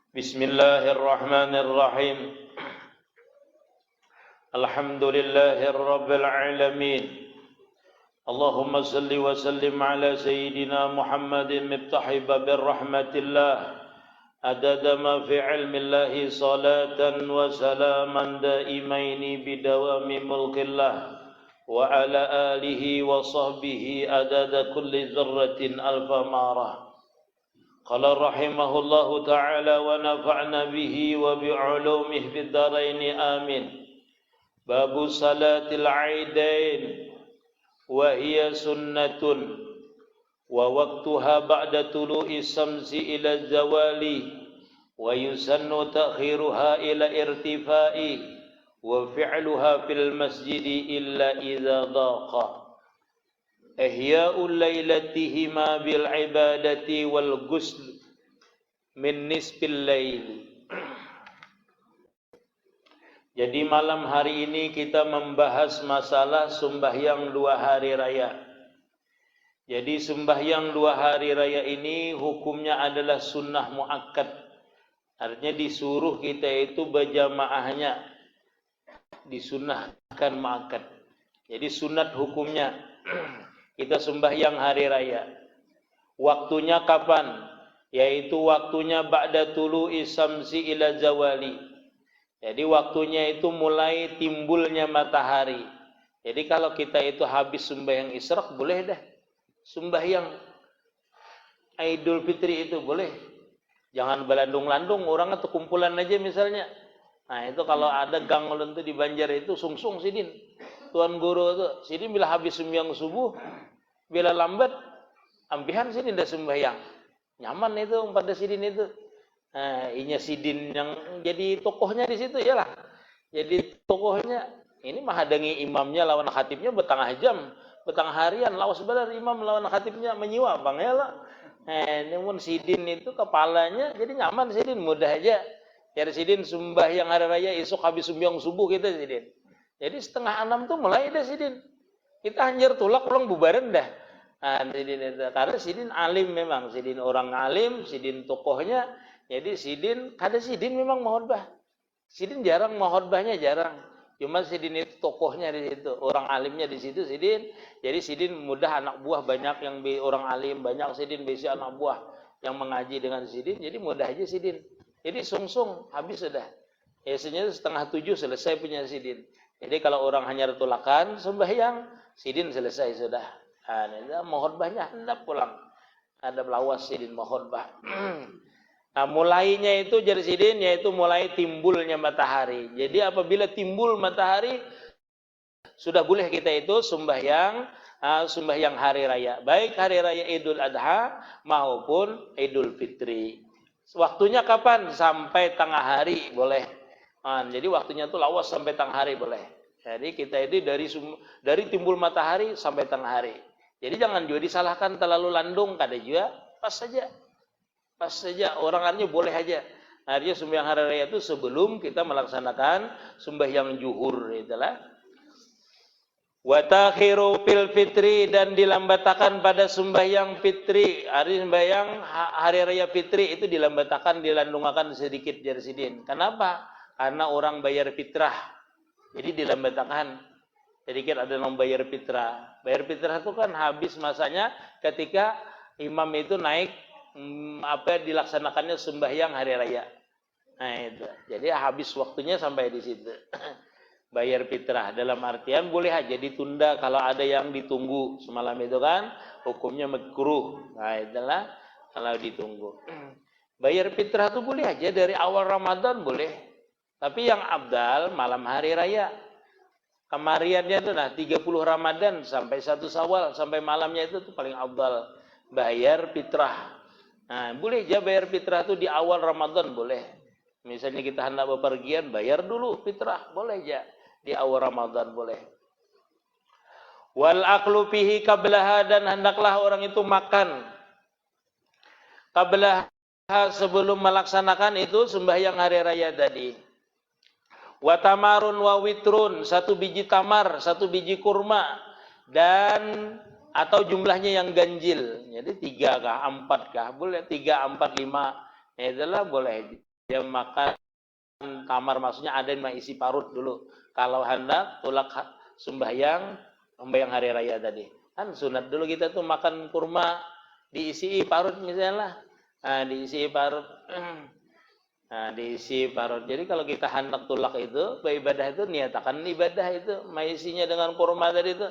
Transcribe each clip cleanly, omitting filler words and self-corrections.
Bismillahirrahmanirrahim. Alhamdulillahirabbil alamin. Allahumma salli wa sallim ala sayyidina Muhammadin miftahi babir rahmatillah. Adada ma fi ilmillahi salatan wa salaman daimaini bidawami mulkillah. Wa ala alihi wa sahbihi adada kulli dzarratin alfa marah. Qala rahimahullahu ta'ala wa nafa'na bihi wa bi'ulumih fid dharain amin. Babu salatil aidain wa hiya sunnatun wa waqtuha ba'da tulu'i samsi ila zawali wa yusannu ta'khiruha ila irtifa'i wa fi'luha fil masjidi illa idza daqa. Ihya'ul lailatihima bil ibadati wal ghusl min nisfil lail. Jadi malam hari ini kita membahas masalah sembahyang 2 hari raya. Jadi sembahyang 2 hari raya ini hukumnya adalah sunnah muakkad. Artinya disuruh kita itu berjamaahnya, disunnahkan muakkad. Jadi sunat hukumnya kita sembahyang hari raya. Waktunya kapan? Yaitu waktunya ba'da tulu'i samsi ila zawali. Jadi waktunya itu mulai timbulnya matahari. Jadi kalau kita itu habis sembahyang isyraq boleh dah sembahyang Idul Fitri itu boleh. Jangan belandung-landung orang atau kumpulan aja misalnya. Nah itu kalau ada gang lentu di Banjar itu sungsung sidin. Tuan guru itu sidin bila habis sembahyang subuh, bila lambat ampihan sidin dah sembahyang. Nyaman itu pada sidin itu. Nah, inya sidin yang jadi tokohnya di situ ya lah. Jadi tokohnya ini menghadangi imamnya lawan khatibnya bertengah jam, bertengah harian lawas benar imam lawan khatibnya menyiwa bang ya lah. Namun sidin itu kepalanya jadi nyaman sidin mudah aja. Jadi sidin sembahyang hari raya esok habis sembahyang subuh kita sidin. Jadi 5:30 tuh mulai dah sidin. Kita anjir tulak pulang bubaran dah. Nah, sidin itu karena sidin alim memang, sidin orang alim, sidin tokohnya. Jadi sidin, kada sidin memang mahotbah. Sidin jarang mahotbahnya jarang. Cuma sidin itu tokohnya di situ, orang alimnya di situ sidin. Jadi sidin mudah anak buah banyak yang orang alim, banyak sidin bisa anak buah yang mengaji dengan sidin. Jadi mudah aja sidin. Jadi sungsung habis sudah. Biasanya 6:30 selesai punya sidin. Jadi kalau orang hanya tulakan sembahyang, sidin selesai sudah. Nah, mohotbahnya hendak pulang. Ada lawas sidin mohotbah. Nah, mulainya itu jadi sidin yaitu mulai timbulnya matahari. Jadi apabila timbul matahari sudah boleh kita itu sembahyang hari raya. Baik hari raya Idul Adha maupun Idul Fitri. Waktunya kapan? Sampai tengah hari boleh. Jadi waktunya itu lawas sampai tengah hari boleh. Jadi kita itu dari timbul matahari sampai tengah hari. Jadi jangan juga disalahkan terlalu landung, kada juga pas saja. Pas saja orang artinya boleh aja. Artinya sembahyang hari raya itu sebelum kita melaksanakan sembahyang zuhur itulah. Wa takhiru fil fitri dan dilambatakan pada sembahyang fitri. Hari sembahyang hari raya fitri itu dilambatakan, dilandungakan sedikit dari sidin. Kenapa? Karena orang bayar fitrah. Jadi dilambatakan sedikit ada yang bayar fitrah. Bayar fitrah itu kan habis masanya ketika imam itu naik dilaksanakannya sembahyang hari raya. Nah itu. Jadi habis waktunya sampai di situ. Bayar fitrah dalam artian boleh aja ditunda kalau ada yang ditunggu semalam itu kan hukumnya makruh. Nah itulah kalau ditunggu. Bayar fitrah itu boleh aja dari awal Ramadan boleh. Tapi yang abdal malam hari raya. Kemariannya itu 30 Ramadan sampai 1 Syawal sampai malamnya itu tuh paling abdal. Bayar fitrah. Nah, boleh aja bayar fitrah itu di awal Ramadan boleh. Misalnya kita hendak bepergian, bayar dulu fitrah, boleh aja di awal Ramadan boleh. Wal aklu fihi qablaha dan hendaklah orang itu makan qablaha sebelum melaksanakan itu sembahyang hari raya tadi. Wa tamarun wa witrun, 1 biji tamar, 1 biji kurma dan atau jumlahnya yang ganjil. Jadi 3 kah, 4 kah? Boleh 3, 4, 5. Itulah boleh. dia makan tamar, maksudnya ada yang isi parut dulu. Kalau hendak tulak sembahyang hari raya tadi. Kan sunat dulu kita tuh makan kurma diisi parut misalnya. Nah, diisi parut. Nah, diisi parut. Jadi kalau kita hendak tulak itu, beribadah itu niatakan ibadah itu, maisinya dengan kurma tadi itu,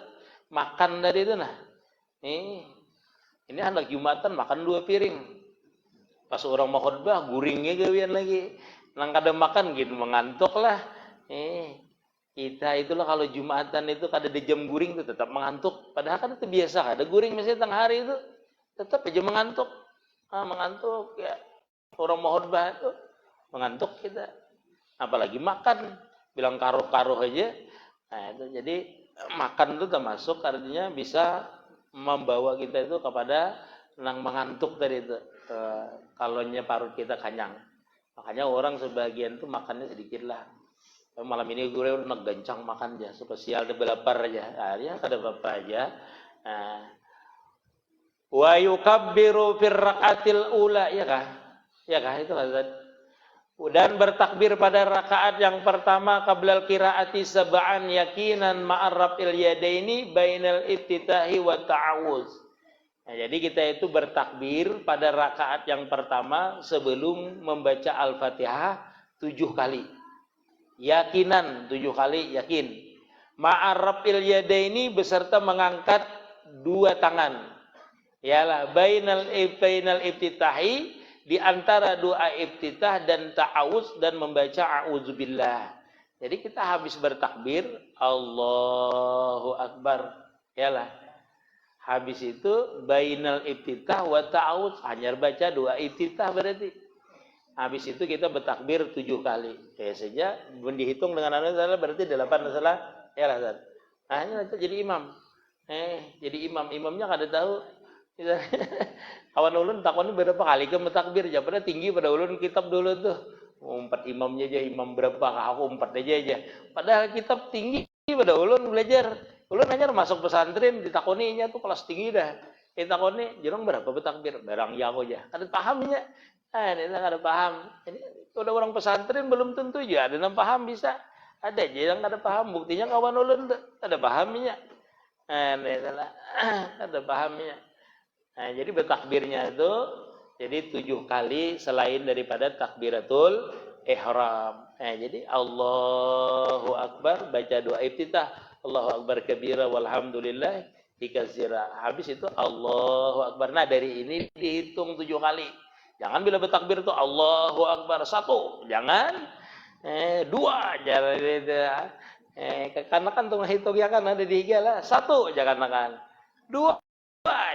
makan tadi itu nah. Ini hendak Jumatan makan 2 piring. Pas orang mau khutbah guringnya gawian lagi. Nang kada makan gitu mengantuk lah. Kita itulah kalau Jumatan itu kada ada jam guring itu tetap mengantuk. Padahal kan itu biasa, ada guring misalnya tengah hari itu tetap aja mengantuk. Mengantuk ya. Orang mau khutbah itu mengantuk kita, apalagi makan, bilang karuh-karuh aja. Nah itu jadi makan itu termasuk artinya bisa membawa kita itu kepada nang mengantuk tadi itu, kalaunya parut kita kenyang. Makanya orang sebagian tuh makannya sedikit lah. Malam ini gue udah gancang makan aja, spesial ada belapar aja, ya ada apa aja. Wa yukabbiru fir raqatil ula, ya kah? Ya kah itu Hazrat? Dan bertakbir pada rakaat yang pertama qablal qiraati sab'an yakinan ma'arrafil yadaini bainal iftitahi wa ta'awuz. Nah, jadi kita itu bertakbir pada rakaat yang pertama sebelum membaca Al-Fatihah 7 kali. Yakinan 7 kali yakin. Ma'arrafil yadaini beserta mengangkat 2 tangan. Yalah bainal iftitahi, di antara doa iftitah dan ta'awuz dan membaca a'udzubillah. Jadi kita habis bertakbir Allahu Akbar. Yalah. Habis itu bainal iftitah wa ta'awuz, hanya baca doa iftitah berarti. Habis itu kita bertakbir 7 kali. Ya saja dihitung dengan salah berarti 8 salah. Yalah. Hanya jadi imam. Jadi imamnya kada tahu. Kawan ulun takon berapa kali ke takbir aja, pada tinggi pada ulun kitab dulu tuh. 4 imamnya aja, imam berapa aku 4 aja. Padahal kitab tinggi pada ulun belajar. Ulun hanya masuk pesantren ditakoninya tuh kelas tinggi dah. Ditakoni jerong berapa bertakbir? Barang ya aku aja. Kada pahamnya. Ini kada paham. Ini udah orang pesantren belum tentu aja ada yang paham bisa. Ada aja yang kada paham. Buktinya kawan ulun tuh kada pahamnya. Ini salah. Kada pahamnya. Nah, jadi bertakbirnya itu jadi 7 kali selain daripada takbiratul ihram. Nah, jadi Allahu Akbar baca doa iftitah, Allahu Akbar kabira walhamdulillah dikasira. Habis itu Allahu Akbar. Nah, dari ini dihitung 7 kali. Jangan bila bertakbir itu Allahu Akbar 1, jangan 2, jangan itu. Karena kan tuh hitung ya kan ada 3 lah. 1 jangan makan. 2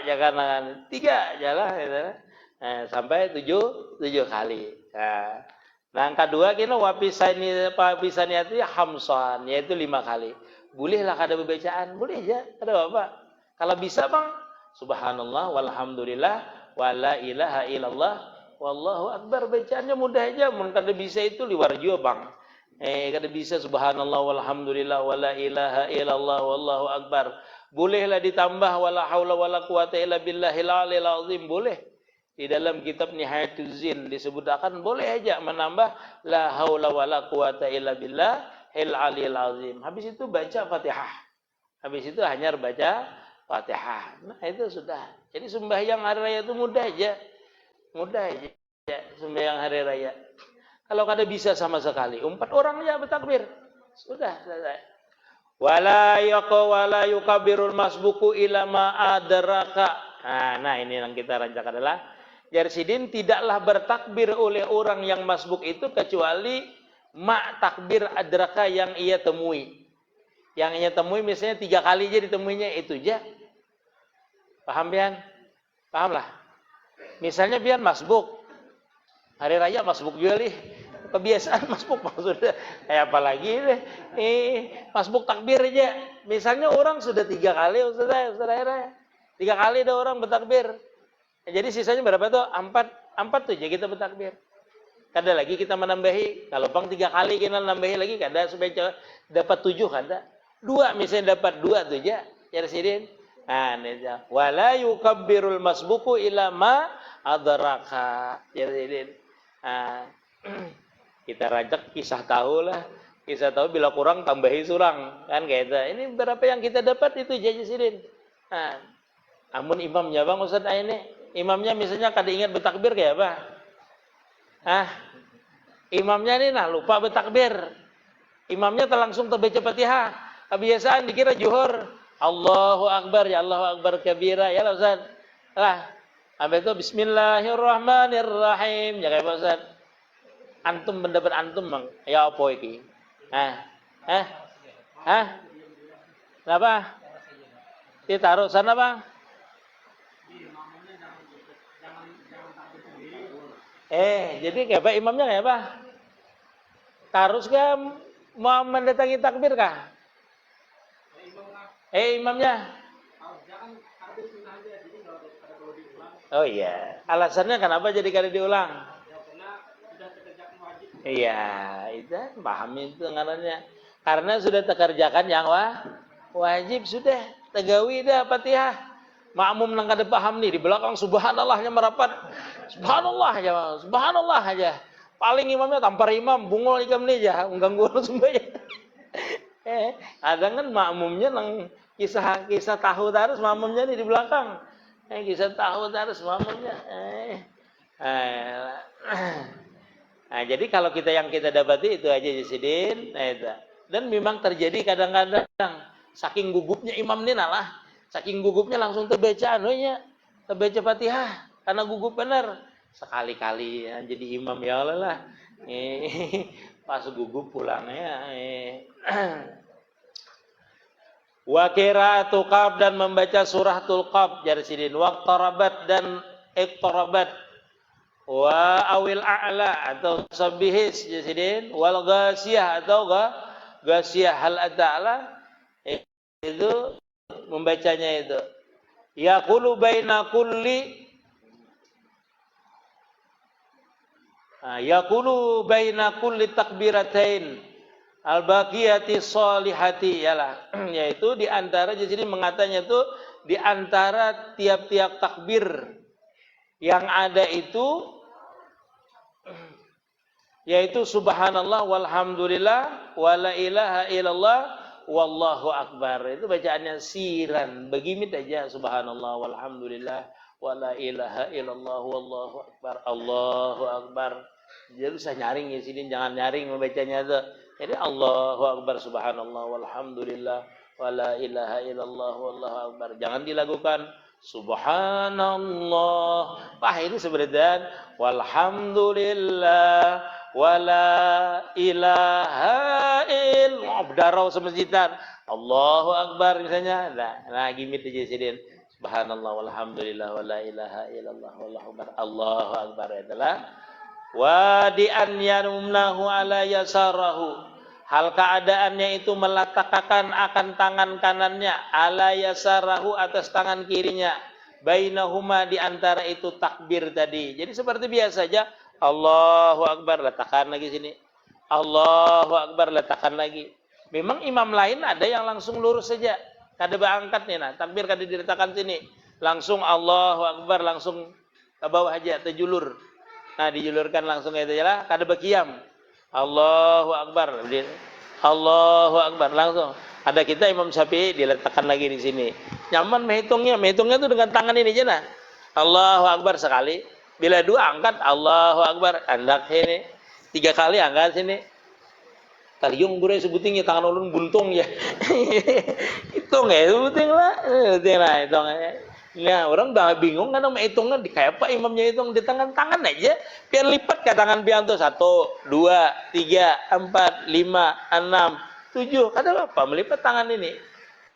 jangan 3 jalan sampai 7 kali. Nah, yang kedua kita wapisani itu hamsan, yaitu 5 kali. Bolehlah kada bacaan, boleh aja, ada apa? Kalau bisa bang, subhanallah walhamdulillah wala ilaha illallah wallahu akbar, bacaannya mudah aja. Mun kada bisa itu liwar jua bang. Kada bisa subhanallah walhamdulillah wala ilaha illallah wallahu akbar. Bolehlah ditambah wala haula wala quwata illa billahil aliyil azim, boleh. Di dalam kitab Nihayatuz Zin disebutkan boleh aja menambah la haula wala quwata illa billahil aliyil azim. Habis itu baca Fatihah. Habis itu hanya baca Fatihah. Nah, itu sudah. Jadi sembahyang hari raya itu mudah aja. Mudah aja sembahyang hari raya. Kalau kada bisa sama sekali, 4 orang aja bertakbir. Sudah selesai. Wala yukabirul masbuku ila ma adraka. Nah, ini yang kita rancak adalah Jarsidin tidaklah bertakbir oleh orang yang masbuk itu kecuali ma takbir adraka yang ia temui. Yang ia temui misalnya 3 kali aja ditemuinya itu aja. Paham Bian? Paham lah. Misalnya Bian masbuk. Hari raya masbuk juga nih. Kebiasaan masbuk maksudnya apalagi deh masbuk takbir aja. Misalnya orang sudah 3 kali sudah 3 kali ada orang bertakbir. Jadi sisanya berapa tuh? 4 tuh aja kita bertakbir. Kada lagi kita menambahi. Kalau bang 3 kali kita nambahi lagi kada supaya dapat 7 kada. 2 misalnya dapat 2 tuh aja. Ya Sidin. Nah, wala yukabbirul masbuku ila ma adraka. Ya Sidin. Kita rajak kisah tahu lah. Kisah tahu bila kurang tambahi surang. Kan kayak itu. Ini berapa yang kita dapat itu Jaji Sidin. Nah, amun imamnya Bang Ustaz ini. Imamnya misalnya kada ingat bertakbir kayak apa? Imamnya ini nah lupa bertakbir. Imamnya langsung terbaca Fatihah. Kebiasaan dikira juhur. Allahu Akbar, ya Allahu Akbar kabira. Ya Ustaz. Lah, habis itu Bismillahirrahmanirrahim. Ya kayak Ustaz. Antum mendapat antum Bang. Ya apa iki? Kenapa? Ditaruh sana Bang. Jadi kayak apa imamnya kayak apa? Tarus kah mau mendatangi takbir kah? Imamnya. Oh iya, alasannya kenapa jadi kada diulang? Iya, itu paham itu ngarannya. Karena sudah terkerjakan yang wajib sudah tegawi dah Fatihah. Makmum nang kada paham nih di belakang subhanallahnya merapat. Subhanallah aja. Paling imamnya tampar imam, bungol ikam nih aja, mengganggu sembahyang. Ada kan makmumnya nang kisah tahu terus makmumnya nih di belakang. Kisah tahu terus makmumnya. Nah, jadi kalau yang kita dapati itu aja Sidin. Nah, itu. Dan memang terjadi kadang-kadang saking gugupnya imam nih lah. Saking gugupnya langsung terbaca terbaca Fatihah karena gugup benar. Sekali-kali ya, jadi imam ya Allah lah. Pas gugup pulangnya. Wa qira'atul qaf dan membaca suratul qaf jar Sidin. Waqtarabat dan iqtarabat. Wa awil a'la atau sabbihis jar Sidin. Wal ghasiyah atau ghasiyah hal ata'ala. Itu membacanya itu. Yaqulu baina kulli takbiratain al-baqiyati sholihati yaitu di antara jadi mengatanya itu di antara tiap-tiap takbir yang ada itu yaitu subhanallah walhamdulillah wala ilaha illallah wallahu akbar. Itu bacaannya siran begimit aja subhanallah walhamdulillah wala ilaha illallah wallahu akbar. Allahu akbar. Jadi usah nyaring ya sini, jangan nyaring membacanya itu. Jadi Allahu akbar subhanallah walhamdulillah wala ilaha illallah wallahu akbar. Jangan dilakukan subhanallah. Itu sebenarnya walhamdulillah wala ilaha illallah. Darau semasjidan. Allahu akbar misalnya. Nah gimit aja sidin. Subhanallah walhamdulillah wala ilaha illallah wallahu akbar. Allahu akbar adalah wa di an yanumnahu ala yasarahu. Hal keadaannya itu meletakkan akan tangan kanannya ala yasarahu atas tangan kirinya. Bainahuma di antara itu takbir tadi. Jadi seperti biasa saja. Allahu akbar letakkan lagi sini. Allahu akbar letakkan lagi. Memang imam lain ada yang langsung lurus saja. Kada berangkat nih nah, takbir kada diletakkan sini. Langsung Allahu akbar langsung ke bawah aja terjulur. Nah, dijulurkan langsung itu aja kada berkiam. Allahu akbar. Allahu akbar langsung. Ada kita Imam Syafi'i diletakkan lagi di sini. Nyaman menghitungnya itu dengan tangan ini aja nah. Allahu akbar sekali. Bila dua angkat Allahu akbar, andak sini. 3 kali angkat sini. Tariung gure sebutingnya tangan ulun buntung ya. Hitung ya, sebuting lah. Hitung. Nah, orang udah bingung kan mau hitungnya di kayak apa imamnya hitung di tangan aja. Biar lipat ke tangan pianto 1, 2, 3, 4, 5, 6, 7. Ada apa? Melipat tangan ini.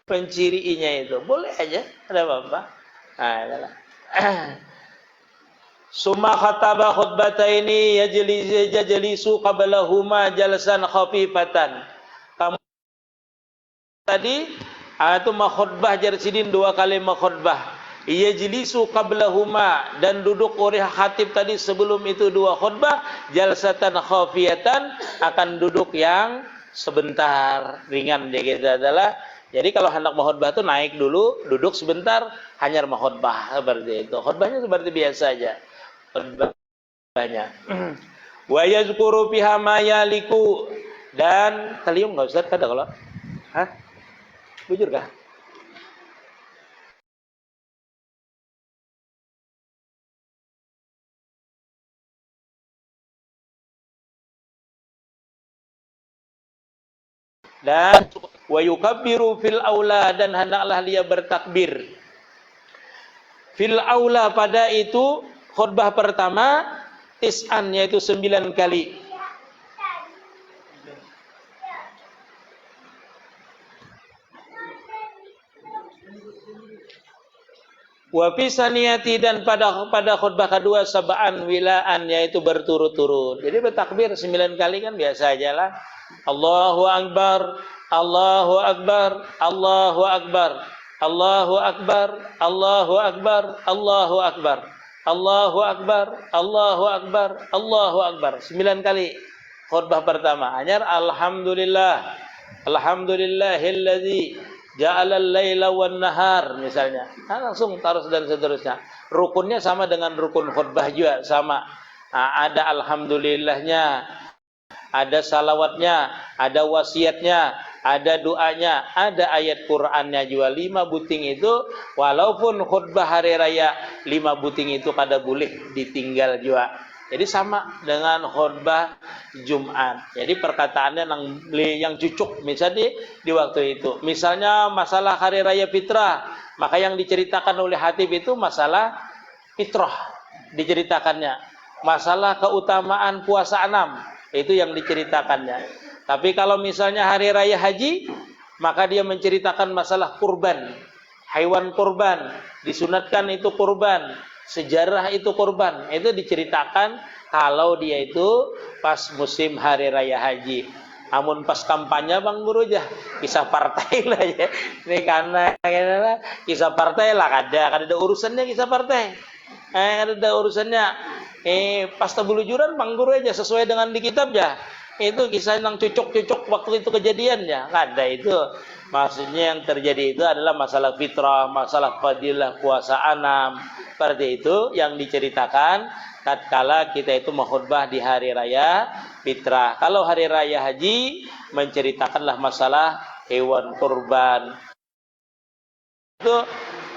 Penciriinya itu boleh aja. Ada apa? Nah, adalah. Summa khataba khutbataini yajlisu qablahuma jalsan khafifatan. Kamu tadi itu makhutbah jarsidin 2 kali makhutbah. Yajlisu qablahuma dan duduk oleh khatib tadi sebelum itu 2 khutbah jalsatan khafiyatan akan duduk yang sebentar ringan jadi adalah jadi kalau hendak makhutbah itu naik dulu duduk sebentar hanya makhutbah seperti itu. Khutbahnya seperti biasa aja. Khutbahnya Wa yazkuru fiha ma yaliku, dan teliung enggak Ustaz kada kalau? Hah? Bujur kah? Dan wa yukabbiru fil aula, dan hendaklah dia bertakbir fil aula pada itu khutbah pertama tis'an, yaitu 9 kali. Wa fi saniyati, dan pada khutbah kedua sab'an wilaan, yaitu berturut-turut. Jadi bertakbir 9 kali kan biasa aja lah. Allahu akbar, Allahu akbar, Allahu akbar, Allahu akbar, Allahu akbar, Allahu akbar, Allahu akbar, Allahu akbar, Allahu akbar. 9 kali khutbah pertama. Anyar alhamdulillah, alhamdulillahilladzi ja'alal laila wan nahar misalnya. Nah, langsung terus dan seterusnya. Rukunnya sama dengan rukun khutbah juga sama. Nah, ada alhamdulillahnya, ada salawatnya, ada wasiatnya, ada doanya, ada ayat Qur'annya juga. 5 buting itu walaupun khutbah hari raya 5 buting itu kada boleh ditinggal juga. Jadi sama dengan khutbah Jumat. Jadi perkataannya yang cucuk misalnya di waktu itu. Misalnya masalah hari raya fitrah, maka yang diceritakan oleh Hatib itu masalah fitrah diceritakannya. Masalah keutamaan puasa 6 itu yang diceritakannya. Tapi kalau misalnya hari raya haji, maka dia menceritakan masalah kurban. Hewan kurban, disunatkan itu kurban. Sejarah itu kurban, itu diceritakan kalau dia itu pas musim hari raya haji. Amun pas kampanye Bang Guru aja kisah partai lah ya. Ini karena kisah partai lah, kada ada urusannya kisah partai. Ada urusannya. Pas tabulujuran Bang Guru aja sesuai dengan di kitab ya. Itu kisah yang cucuk-cucuk waktu itu kejadian ya. Ada itu. Maksudnya yang terjadi itu adalah masalah fitrah, masalah fadilah puasa 6. Seperti itu yang diceritakan tatkala kita itu mengkhutbah di hari raya fitrah. Kalau hari raya haji menceritakanlah masalah hewan kurban. Itu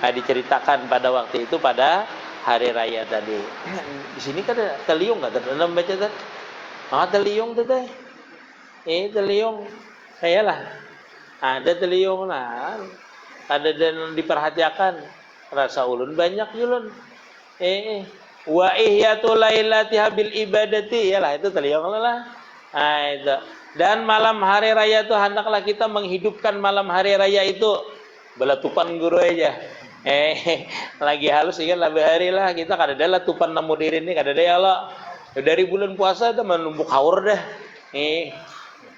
diceritakan pada waktu itu pada hari raya tadi. Di sini kan ada teliung enggak dalam baca tadi? Teliung tuh teh. Teliung. Kayalah. Ada teliung lah. Ada dan diperhatikan. Rasa ulun banyak julun. Wa ihyatul lailati habil ibadati, yalah itu teliung lah. Itu. Dan malam hari raya itu hendaklah kita menghidupkan malam hari raya itu. Belatupan Guru aja. Lagi halus ingat lebih hari lah kita kada ada latupan namu diri ini kada ada ya Allah. Dari bulan puasa itu menumbuk haur dah.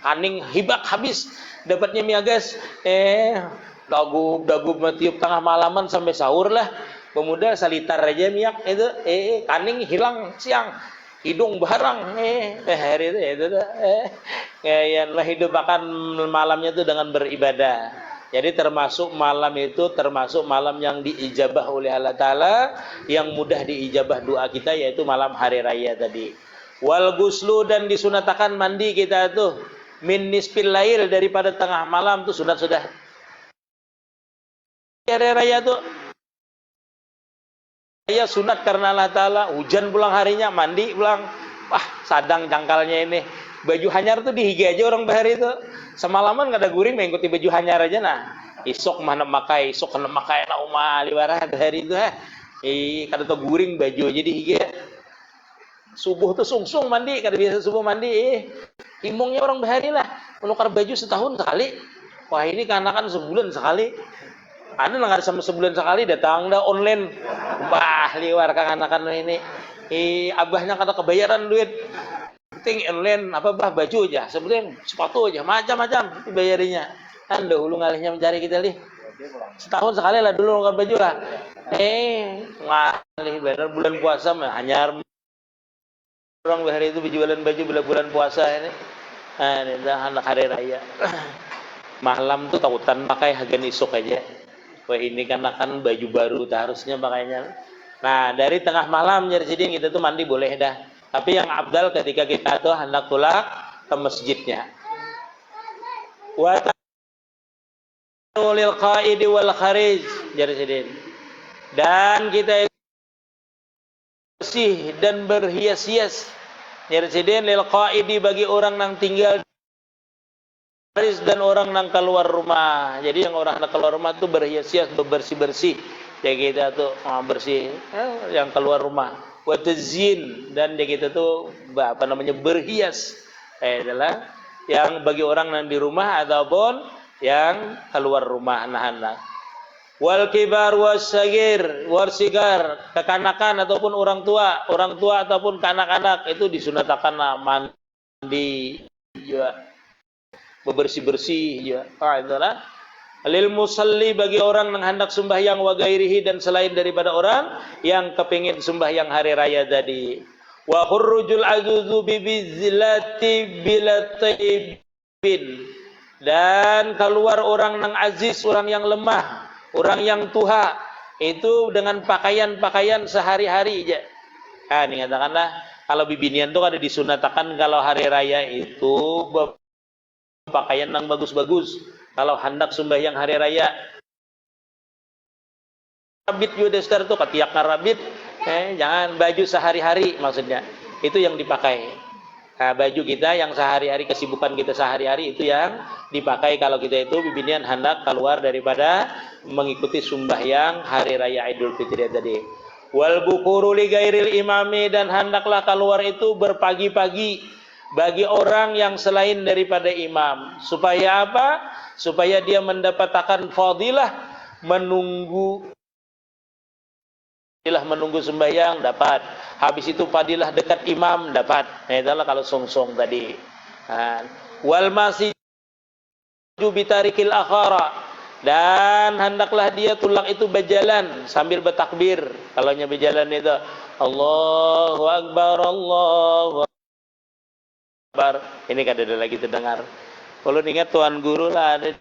Kaning hibak habis dapatnya miagas. Dagub matiup tengah malaman sampai sahur lah. Pemuda salitar aja miak itu. Kaning hilang siang. Hidung barang. Hari itu dah. Kayak hidup akan malamnya itu dengan beribadah. Jadi termasuk malam itu termasuk malam yang diijabah oleh Allah Ta'ala, yang mudah diijabah doa kita, yaitu malam hari raya tadi. Wal guslu, dan disunatakan mandi kita tuh min nisfil lail, daripada tengah malam tuh sunat sudah. Hari raya tuh raya sunat karena Allah Ta'ala, hujan pulang harinya mandi pulang. Wah sadang jangkalnya ini. Baju hanyar tuh dihiga aja orang bahari itu. Semalaman kada guring mengikuti baju hanyar aja nah. Isok mana makai, isok kana makai na umah liwarah bahari itu kada tuh guring baju aja dihiga. Subuh tuh sungsung mandi, kada biasa subuh mandi. Imungnya orang bahari lah. Menukar baju setahun sekali. Wah ini kanakan sebulan sekali. Ada nggak sama sebulan sekali datang dah online. Wah liwar kanakan ini. Abahnya kada kebayaran duit. Penting online apa baju aja, sebetulnya sepatu aja, macam-macam dibayarinya. Kan dahulu ngalihnya mencari kita lih. Setahun sekali lah dulu nggak baju lah. Ngalih bener bulan puasa mah hanyar orang bahari itu berjualan baju bulan puasa ini. Ini dah anak hari raya. Malam tuh tautan pakai hagan isuk aja. Wah ini kan akan baju baru harusnya pakainya. Nah dari tengah malam jadi kita tuh mandi boleh dah. Tapi yang abdal ketika kita tuh hendak tulak ke masjidnya. Wa ta'ulil qaidi wal kharij, jadi sidin. Dan kita bersih dan berhias-hias, jadi sidin lil qaidi bagi orang yang tinggal dan orang yang keluar rumah. Jadi yang orang yang keluar rumah tuh berhias-hias, bersih-bersih. Ya kita tuh bersih yang keluar rumah. Wa tazyin, dan dia kita tuh berhias. Adalah yang bagi orang yang di rumah ataupun yang keluar rumah anak-anak. Wal kibar wasagir warsigar, kekanakan ataupun orang tua ataupun kanak-kanak itu disunatkan mandi juga, bersih-bersih ya. Adalah lil musalli bagi orang yang hendak sembahyang wa gairihi, dan selain daripada orang yang kepingin sembahyang hari raya tadi. Wa khurrujul azuzu bibizlati bilataibin, dan keluar orang yang aziz, orang yang lemah, orang yang tuha itu dengan pakaian-pakaian sehari-hari aja. Ini katakanlah kalau bibinian tuh ada disunatakan kalau hari raya itu pakaian yang bagus-bagus. Kalau hendak sembahyang hari raya, rabit yudestar tuh ketiak rabit, jangan baju sehari-hari maksudnya. Itu yang dipakai. Nah, baju kita yang sehari-hari, kesibukan kita sehari-hari itu yang dipakai kalau kita itu bibinian hendak keluar daripada mengikuti sembahyang hari raya Idul Fitri tadi. Wal bukuru li gairil imami, dan hendaklah keluar itu berpagi-pagi bagi orang yang selain daripada imam. Supaya apa? Supaya dia mendapatkan fadilah menunggu sembahyang dapat. Habis itu fadilah dekat imam dapat. Itulah kalau song-song tadi. Wal masiju bitarikil akhara, dan hendaklah dia tulak itu berjalan sambil bertakbir. Kalau nya berjalan itu Allahu Akbar, Allahu Akbar. Ini kan ada lagi terdengar. Kalau ingat tuan guru lah ada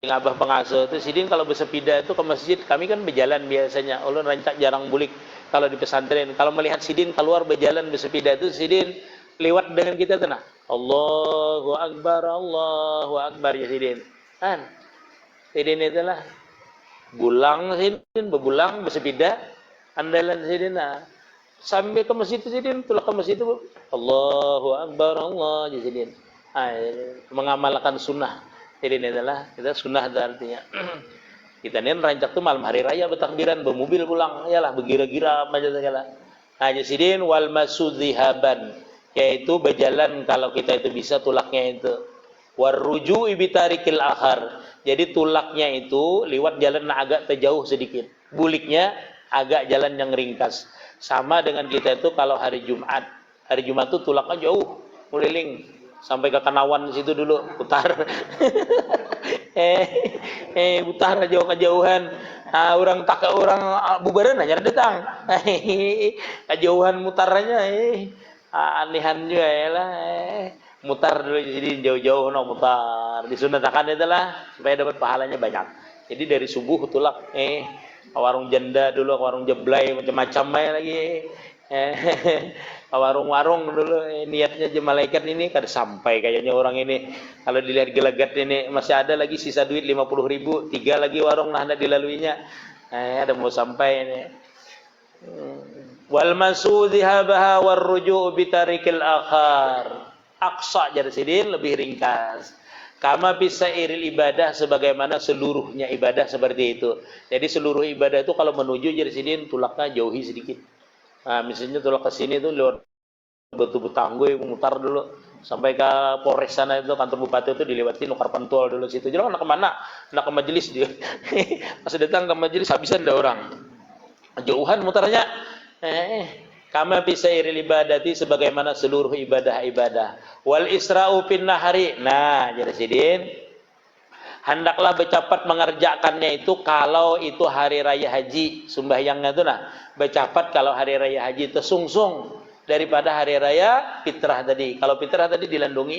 yang abah pengasuh itu sidin kalau bersepeda itu ke masjid, kami kan berjalan biasanya. Ulun rancak jarang bulik kalau di pesantren. Kalau melihat sidin keluar berjalan bersepeda itu sidin lewat dengan kita tenang. Allahu Akbar, Allahu Akbar ya sidin. Kan sidin itulah bulang sidin, berbulang bersepeda andalan sidin lah. Sampai ke masjid itu sidin, tulak ke masjid itu Allahu Akbar, Allah jadidin. Mengamalkan sunnah. Jadi ini adalah kita sunnah itu artinya. Kita ini rancak tuh malam hari raya bertakbiran, bermobil pulang, yalah bergira-gira macam segala. Jadidin wal masudhihaban, yaitu berjalan kalau kita itu bisa tulaknya itu. Warruju ibitarikil akhar. Jadi tulaknya itu lewat jalan agak terjauh sedikit. Buliknya agak jalan yang ringkas. Sama dengan kita itu kalau hari Jumat. Hari Jumat itu tulaknya jauh, keliling sampai ke Kanawan situ dulu, putar. Putar jauh-jauhan. Orang bubaran aja datang. Kejauhan mutarnya anihan juga ya lah. Mutar dulu jadi jauh-jauh mutar. Disunatkan itulah supaya dapat pahalanya banyak. Jadi dari subuh tulak warung janda dulu, warung jeblay macam-macam lagi. Warung-warung dulu niatnya aja malaikat ini kada sampai kayaknya orang ini. Kalau dilihat gelagat ini masih ada lagi sisa duit 50.000, 3 lagi warung nah hendak dilaluinya. Ada mau sampai ini. Wal masudhihabaha warruju' bitarikil akhar. Aqsa jadi sidin lebih ringkas. Kama bisairil ibadah, sebagaimana seluruhnya ibadah seperti itu. Jadi seluruh ibadah itu kalau menuju jadi sidin tulaknya jauhi sedikit. Misalnya tulak ke sini itu lewat Batu Tangguh, mutar dulu sampai ke Polres sana itu, kantor bupati itu dilewati nukar pentul dulu situ. Jadi nak kemana? Nak ke majelis dia. Pas datang ke majelis habisan ada orang. Jauhan mutarnya. Kama bisairil ibadati, sebagaimana seluruh ibadah-ibadah. Wal isra'u fin nahari. Nah, jadi sidin hendaklah bercepat mengerjakannya itu kalau itu hari raya haji, sembahyangnya itu bercepat kalau hari raya haji itu sungsung daripada hari raya fitrah tadi. Kalau fitrah tadi dilandungi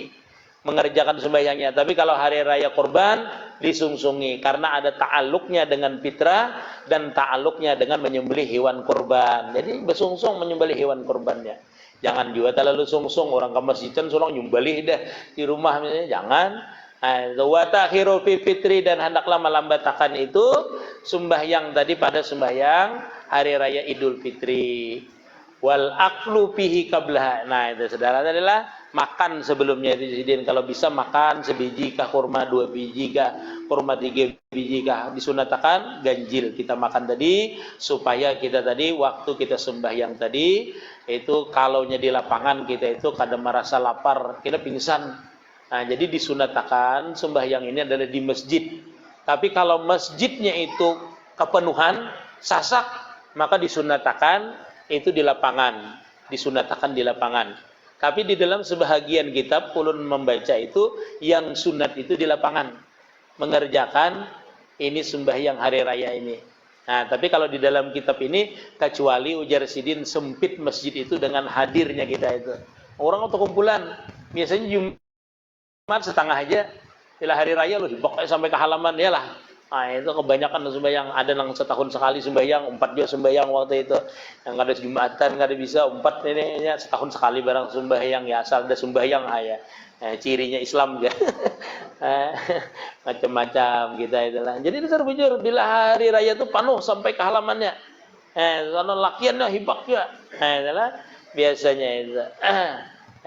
mengerjakan sembahyangnya. Tapi kalau hari raya kurban disungsungi karena ada ta'aluknya dengan fitrah dan ta'aluknya dengan menyembelih hewan kurban. Jadi bersungsung menyembelih hewan kurbannya. Jangan juga terlalu sungsung orang ke masjid kan sulang nyembelih dah di rumah misalnya, jangan. Wa ta'khiru fi fitri, dan hendaklah melambatakan itu sembahyang tadi pada sembahyang hari raya Idul Fitri. Wal aklu fihi qablaha. Nah, itu saudara adalah makan sebelumnya itu disediakan. Kalau bisa makan sebiji kah kurma, 2 biji kah kurma, 3 biji kah, disunatakan ganjil kita makan tadi supaya kita tadi waktu kita sembahyang tadi itu kalaunya di lapangan kita itu kadang merasa lapar, kita pingsan. Nah, jadi disunatakan sembahyang ini adalah di masjid. Tapi kalau masjidnya itu kepenuhan, sasak, maka disunatakan itu di lapangan, disunatakan di lapangan. Tapi di dalam sebahagian kitab ulun membaca itu yang sunat itu di lapangan, mengerjakan ini sembahyang hari raya ini. Nah, tapi kalau di dalam kitab ini kecuali ujar sidin sempit masjid itu dengan hadirnya kita itu. Orang atau kumpulan biasanya Jumat setengah aja, bila hari raya loh dipokoknya sampai ke halaman ya lah. Nah, itu kebanyakan sembahyang, ada yang setahun sekali sembahyang, 4 juga sembahyang waktu itu. Yang ada Jumatan, nggak ada bisa 4 ini setahun sekali barang sembahyang ya, asal ada sembahyang ya. Cirinya Islam ya. Macam-macam kita itulah. Jadi dasar bujur bila hari raya itu penuh sampai ke halamannya. Karena lakiannya hibak ya. Itulah biasanya itu.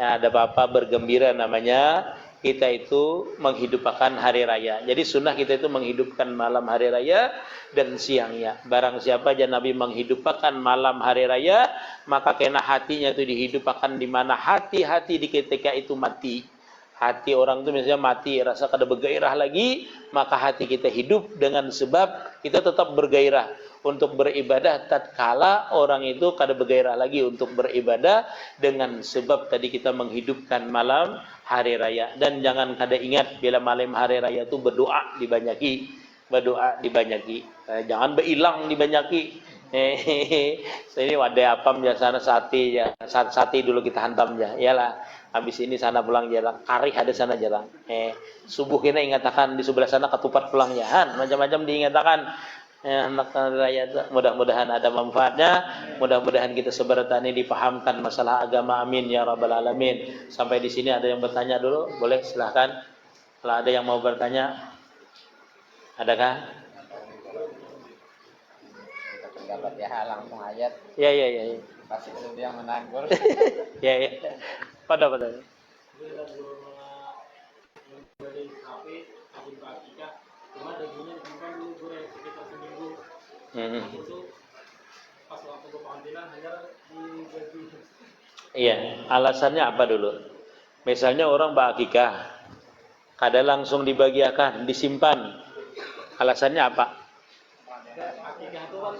Ada bapak bergembira namanya. Kita itu menghidupkan hari raya. Jadi sunnah kita itu menghidupkan malam hari raya dan siangnya. Barang siapa aja Nabi menghidupkan malam hari raya, maka kena hatinya itu dihidupkan di mana hati-hati di ketika itu mati. Hati orang itu misalnya mati, rasa kada bergairah lagi, maka hati kita hidup dengan sebab kita tetap bergairah untuk beribadah tatkala orang itu kada bergairah lagi untuk beribadah dengan sebab tadi kita menghidupkan malam hari raya. Dan jangan kada ingat bila malam hari raya itu berdoa dibanyaki, jangan berilang dibanyaki. Ini wadai apam ya sana sati ya, sati dulu kita hantam ya, iyalah. Habis ini sana pulang jalan, karih ada sana jalan. Subuh kita ingatakan di sebelah sana ketupat pulang jahan, macam-macam diingatakan. Anak raya, mudah-mudahan ada manfaatnya, mudah-mudahan kita sebertani dipahamkan masalah agama, amin ya rabbal alamin. Sampai di sini ada yang bertanya dulu, boleh silahkan. Kalau ada yang mau bertanya, adakah? Pendapat ya langsung ayat. Ya. Pasti itu dia menanggur. Ya. Pada. Cuma dagingnya disimpan dulu goreng sekitar seminggu. Itu pas waktu ke pengantinan hanya dibagi. Iya, alasannya apa dulu? Misalnya orang berakikah, kada langsung dibagiakan, disimpan. Alasannya apa? Akikah itu kan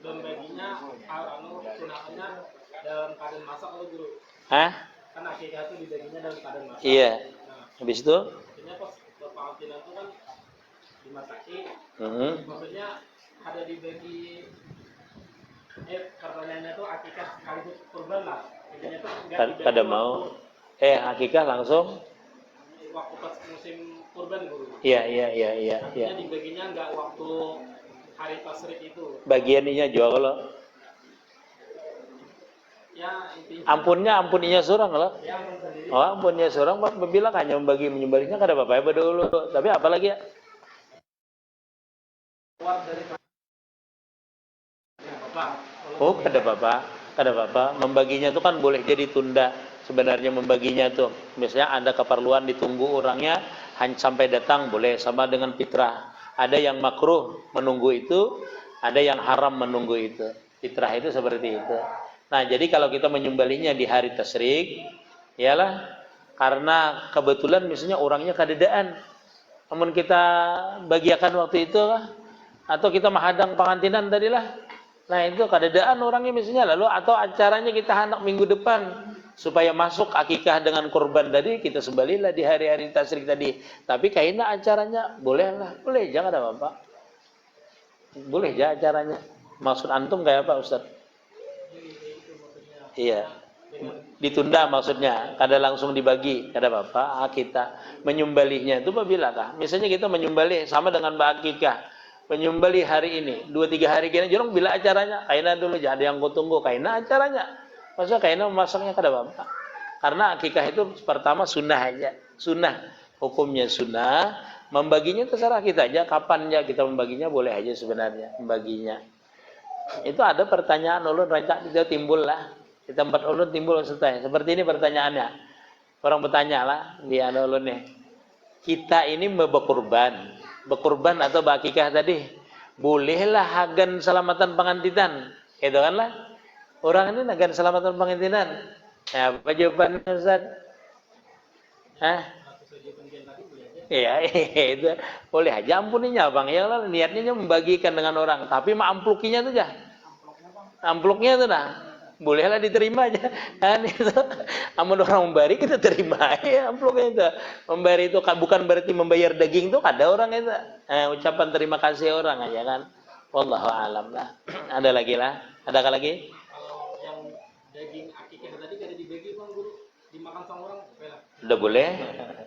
daun baginya, sunatnya dalam keadaan masak atau guru. Hah? Kan akikah itu dibaginya dalam keadaan masak. Iya. Habis itu? Maksudnya pas ke pengantinan itu kan dimasaki, maksudnya ada dibagi pertanyaannya tuh akikah sekaligus kurban lah, intinya tuh pada mau akikah langsung waktu pas musim kurban guru. Iya. Artinya dibaginya nggak waktu hari tasrik itu. Bagiannya juga kalau Ya intinya. Ampuninya seorang kalau. Ya ampun sendiri. Oh, ampunnya seorang bilang hanya membagi menyembelihnya kada apa-apa ya dulu. Tapi apalagi ya? Oh, kada apa-apa. Membaginya itu kan boleh jadi tunda. Sebenarnya membaginya tuh, misalnya ada keperluan ditunggu orangnya hanya sampai datang boleh, sama dengan fitrah. Ada yang makruh menunggu itu, ada yang haram menunggu itu. Fitrah itu seperti itu. Nah, jadi kalau kita menyembelihnya di hari tasyrik, ialah karena kebetulan misalnya orangnya kadedaan. Namun kita bagiakan waktu itu atau kita menghadang pengantinan tadilah. Nah, itu kadedaan orangnya misalnya lalu atau acaranya kita hendak minggu depan supaya masuk akikah dengan korban tadi kita sembelihlah di hari-hari tasyrik tadi. Tapi kayaknya acaranya boleh jangan ada apa-apa. Boleh aja acaranya. Maksud antum kayak apa, Ustaz? Itu maksudnya. Iya. ditunda maksudnya, kada langsung dibagi, kada apa-apa. Kita menyembelihnya itu apabila misalnya kita menyembelih sama dengan akikah, menyembelih hari ini 2-3 hari kena jorong bila acaranya kaina dulu jadi yang ku tunggu kaina acaranya, masa kaina memasaknya kada apa-apa, karena akikah itu pertama sunnah aja, sunnah hukumnya sunnah, membaginya terserah kita aja kapannya kita membaginya, boleh aja sebenarnya membaginya. Itu ada pertanyaan ulun rancak itu timbul lah di tempat ulun, timbul seperti ini pertanyaannya. Orang bertanya lah di ulun nih, kita ini berkurban atau bakikah tadi, bolehlah hagan selamatan pengantinan, itu kan lah. Orang ini hagan selamatan pengantinan. Ya, apa jawabannya Ustaz? Hah? Iya, itu boleh aja, ampuninya bang ya lah, niatnya membagikan dengan orang, tapi amplukinya tuh ya, ampluknya tuh dah. Bolehlah diterima aja kan itu. Amun orang memberi kita terima ya amplopnya itu. Memberi itu bukan berarti membayar daging itu, ada orang itu. Ucapan terima kasih orang aja kan. Wallahu alam lah. Ada lagi lah. Adakah lagi? Kalau yang daging akikah tadi kada dibagi Bang Guru, dimakan sama orang boleh. Udah boleh.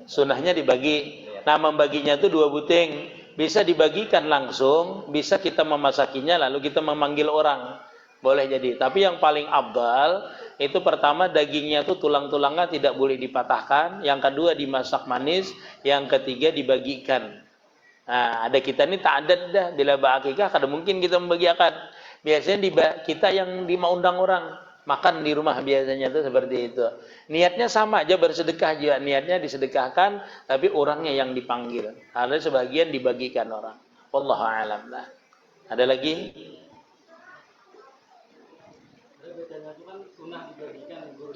Sunnahnya dibagi. Nah, membaginya itu 2 buting. Bisa dibagikan langsung, bisa kita memasakinya lalu kita memanggil orang. Boleh jadi, tapi yang paling abdal itu pertama dagingnya tuh tulang-tulangnya tidak boleh dipatahkan, yang kedua dimasak manis, yang ketiga dibagikan. Nah, ada kita ini tak ada dah bila akikah kada mungkin kita membagikan. Biasanya kita yang undang orang makan di rumah biasanya tuh seperti itu. Niatnya sama aja, bersedekah juga, niatnya disedekahkan, tapi orangnya yang dipanggil. Ada sebagian dibagikan orang. Wallahu a'lam lah. Ada lagi?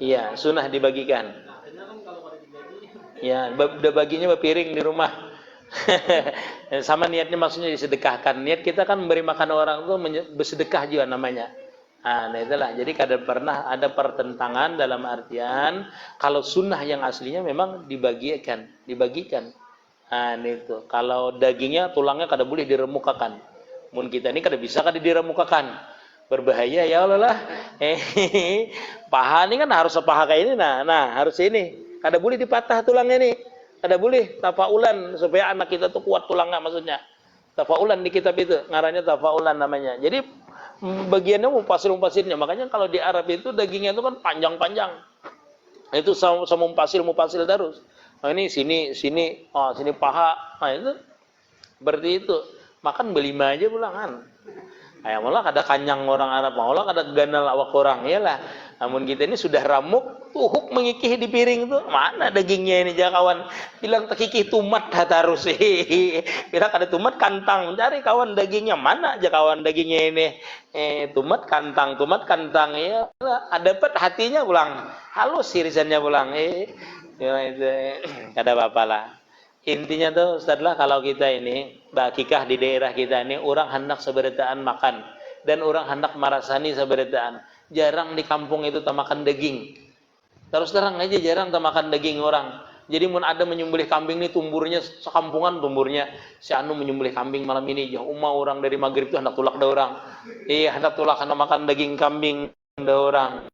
Iya, sunnah dibagikan. Ya, udah baginya berpiring di rumah. Sama niatnya maksudnya disedekahkan. Niat kita kan memberi makan orang itu bersedekah juga namanya. Nah itulah. Jadi kadang pernah ada pertentangan dalam artian kalau sunnah yang aslinya memang dibagikan. Nah itu. Kalau dagingnya tulangnya kada boleh diremukakan. Mun kita ini kada bisa kada diremukakan. Berbahaya ya Allah lah. Paha ini kan harus paha kayak ini, nah harus ini. Kada boleh dipatah tulangnya nih. Kada boleh tafaulan supaya anak kita tuh kuat tulangnya maksudnya. Tafaulan di kitab itu ngarannya tafaulan namanya. Jadi bagiannya mupasil-mupasirnya. Makanya kalau di Arab itu dagingnya itu kan panjang-panjang. Itu sama mupasil terus. Nah ini sini, sini paha. Nah itu berarti itu. Makan belima aja pulangan. Ayah malah kada kanyang orang Arab, malah kada ganal awak orang, iyalah. Namun kita ini sudah ramuk, tuhuk mengikih di piring tuh, mana dagingnya ini kawan? Bilang tekikih tumat harus, bilang kada tumat kantang, cari kawan dagingnya mana aja kawan dagingnya ini, tumat kantang, ya, ada dapat hatinya pulang, halus irisannya pulang, ya itu, kada apa-apa lah. Intinya tuh Ustaz lah, kalau kita ini bakikah di daerah kita ini orang hendak seberataan makan dan orang hendak marasani seberataan. Jarang di kampung itu tak makan daging. Terus terang aja jarang tak makan daging orang. Jadi mun ada menyembelih kambing ini tumburnya sekampungan tumburnya. Si anu menyembelih kambing malam ini ya orang dari maghrib itu hendak tulak da orang. Hendak tulak hendak makan daging kambing da orang.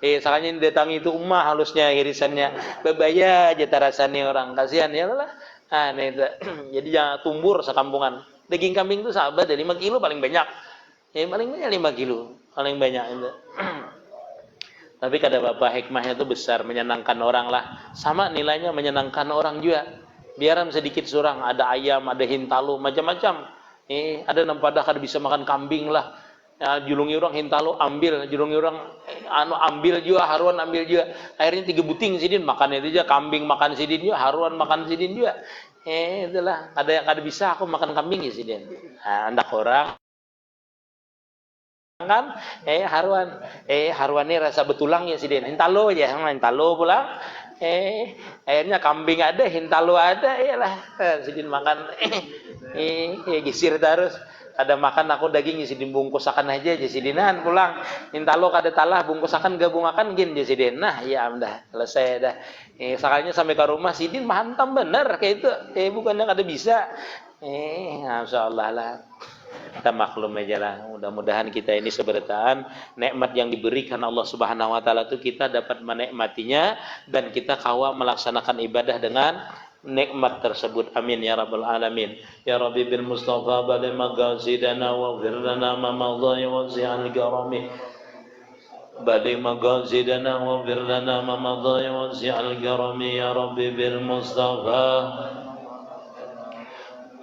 Salahnya datangi itu halusnya irisannya. Bebaya aja tarasani orang. Kasihan ya lah. Itu. Jadi jangan tumbur sekampungan. Daging kambing itu sahabat 5 kilo paling banyak. Paling banyak 5 kilo. Paling banyak itu. Tapi kada apa-apa, hikmahnya itu besar, menyenangkan orang lah. Sama nilainya menyenangkan orang juga. Biaran sedikit surang, ada ayam, ada hintalu, macam-macam. Ada nampadah kada bisa makan kambing lah. Julungi orang hintalu ambil, julungi orang ambil juga, haruan ambil juga. Akhirnya 3 buting sidin makan itu aja, kambing makan sidin juga, haruan makan sidin juga. Itulah, ada yang kada bisa aku makan kambing ya sidin. Andak orang kan haruan ini rasa betulang ya sidin. Hintalu aja, hintalu pula. Akhirnya kambing ada, hintalu ada, iyalah sidin makan. Gisir terus. Ada makan aku daging sidin bungkusakan aja sidinan pulang. Intalo kada talah bungkusakan gabungakan gin sidin. Nah, ya dah selesai dah. Sakalnya sampai ke rumah sidin mantap bener kayak itu. Bukannya kada bisa. Masyaallah lah. Kita maklum aja lah. Mudah-mudahan kita ini seberataan nikmat yang diberikan Allah Subhanahu wa taala itu kita dapat menikmatinya dan kita kawal melaksanakan ibadah dengan nikmat tersebut. Amin ya rabbal alamin. Ya Rabbi bil Mustafa bal magazidana wa firlana ma madha wa zi'al garami. Bali magazidana wa firlana ma madha wa zi'al garami ya Rabbi bil Mustafa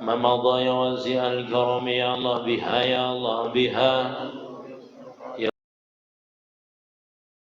ما مضى وزع الكرم يا الله بها يا الله بها